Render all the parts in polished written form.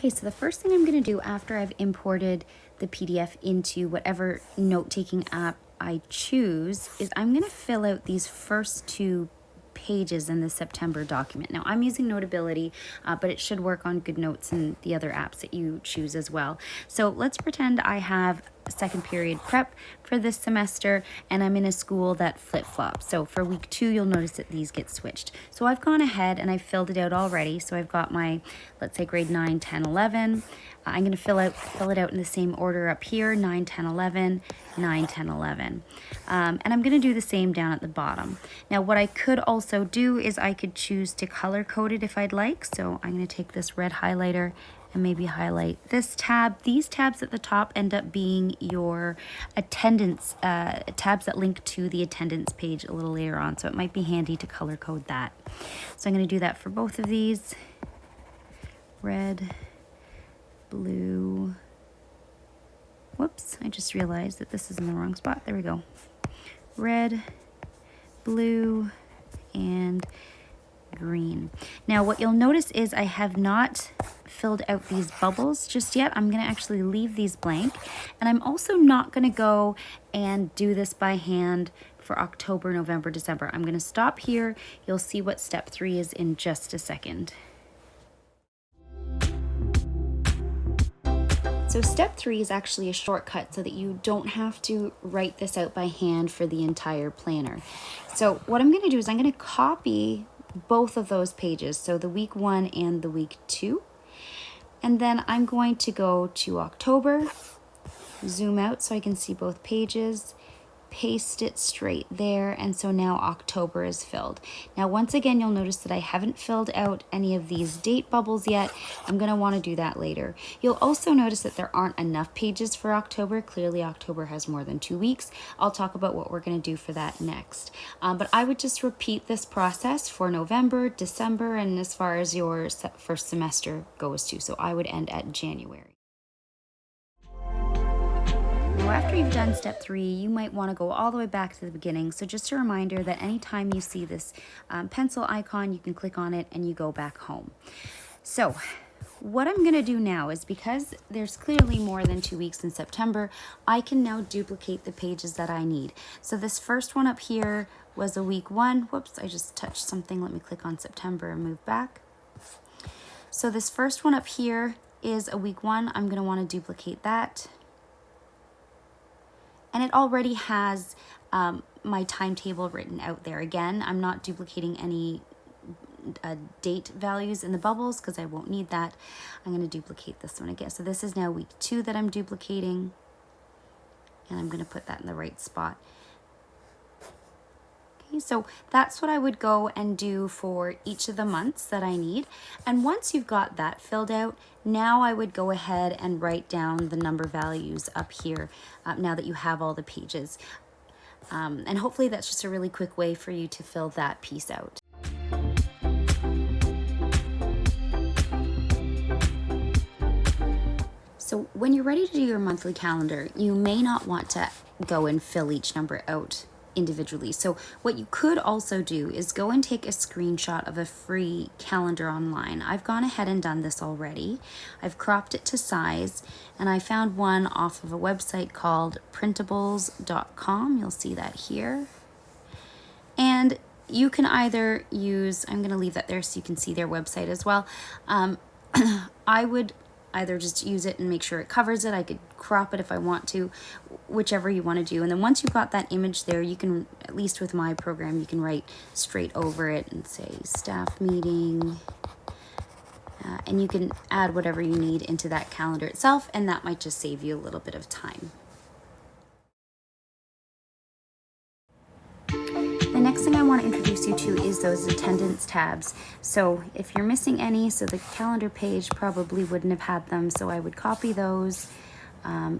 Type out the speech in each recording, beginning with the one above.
Okay, so the first thing I'm going to do after I've imported the PDF into whatever note-taking app I choose is I'm going to fill out these first two pages in the September document. Now I'm using Notability, but it should work on GoodNotes and the other apps that you choose as well. So let's pretend I have a second period prep for this semester and I'm in a school that flip-flops. So for week 2, you'll notice that these get switched. So I've gone ahead and I've filled it out already. So I've got my, let's say grade 9, 10, 11. I'm going to fill it out in the same order up here, 9, 10, 11, 9, 10, 11. And I'm going to do the same down at the bottom. Now what I could also do is I could choose to color code it if I'd like. So I'm going to take this red highlighter and maybe highlight this tab. These tabs at the top end up being your attendance, tabs that link to the attendance page a little later on. So it might be handy to color code that. So I'm going to do that for both of these. Red, blue. Whoops, I just realized that this is in the wrong spot. There we go. Red, blue, and green. Now what you'll notice is I have not filled out these bubbles just yet. I'm going to actually leave these blank, and I'm also not going to go and do this by hand for October, November, December. I'm going to stop here. You'll see what step 3 is in just a second. So step 3 is actually a shortcut so that you don't have to write this out by hand for the entire planner. So what I'm going to do is I'm going to copy both of those pages, so the week 1 and the week 2. And then I'm going to go to October, zoom out so I can see both pages, paste it straight there, and so now October is filled. Now once again, you'll notice that I haven't filled out any of these date bubbles yet. I'm going to want to do that later. You'll also notice that there aren't enough pages for October. Clearly October has more than 2 weeks. I'll talk about what we're going to do for that next. But I would just repeat this process for November, December, and as far as your first semester goes too. So I would end at January. Now, after you've done step 3, you might want to go all the way back to the beginning. So just a reminder that anytime you see this pencil icon, you can click on it and you go back home. So what I'm going to do now is, because there's clearly more than 2 weeks in September, I can now duplicate the pages that I need. So this first one up here was a week 1. Whoops, I just touched something. Let me click on September and move back. So this first one up here is a week 1. I'm going to want to duplicate that. And it already has my timetable written out there. Again, I'm not duplicating any date values in the bubbles because I won't need that. I'm going to duplicate this one again. So this is now week 2 that I'm duplicating, and I'm going to put that in the right spot. Okay, so that's what I would go and do for each of the months that I need. And once you've got that filled out, now I would go ahead and write down the number values up here now that you have all the pages. And hopefully that's just a really quick way for you to fill that piece out. So when you're ready to do your monthly calendar, you may not want to go and fill each number out individually. So what you could also do is go and take a screenshot of a free calendar online. I've gone ahead and done this already. I've cropped it to size, and I found one off of a website called printables.com. You'll see that here. And you can either use, I'm going to leave that there so you can see their website as well. I would either just use it and make sure it covers it. I could crop it if I want to, whichever you want to do. And then once you've got that image there, you can, at least with my program, you can write straight over it and say staff meeting. And you can add whatever you need into that calendar itself, and that might just save you a little bit of time. The next thing I want to introduce you to is those attendance tabs. So if you're missing any, so the calendar page probably wouldn't have had them, so I would copy those,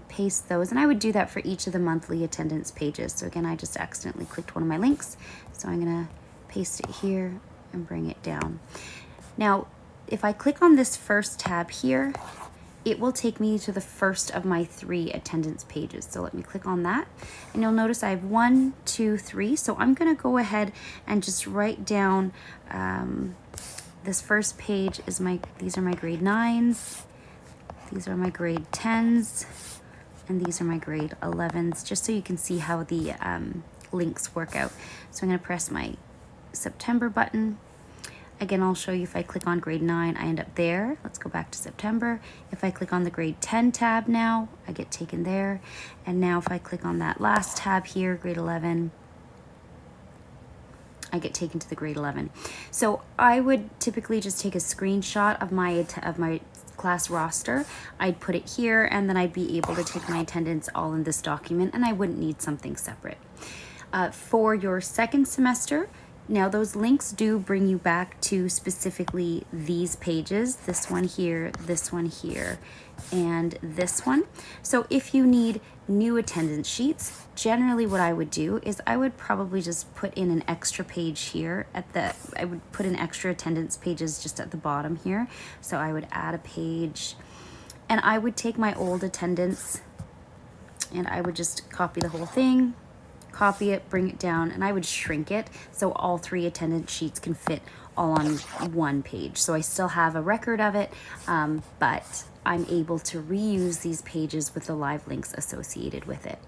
paste those, and I would do that for each of the monthly attendance pages. So again, I just accidentally clicked one of my links, so I'm going to paste it here and bring it down. Now, if I click on this first tab here, it will take me to the first of my 3 attendance pages. So let me click on that, and you'll notice I have 1, 2, 3. So I'm going to go ahead and just write down this first page is these are my grade 9s. These are my grade 10s, and these are my grade 11s, just so you can see how the links work out. So I'm going to press my September button. Again, I'll show you if I click on grade 9, I end up there. Let's go back to September. If I click on the grade 10 tab now, I get taken there. And now if I click on that last tab here, grade 11, I get taken to the grade 11. So I would typically just take a screenshot of my class roster. I'd put it here, and then I'd be able to take my attendance all in this document, and I wouldn't need something separate. For your second semester, now those links do bring you back to specifically these pages, this one here, and this one. So if you need new attendance sheets, generally what I would do is I would probably just put in an extra page here I would put in extra attendance pages just at the bottom here. So I would add a page, and I would take my old attendance and I would just copy the whole thing, copy it, bring it down, and I would shrink it so all 3 attendance sheets can fit all on one page. So I still have a record of it, but I'm able to reuse these pages with the live links associated with it.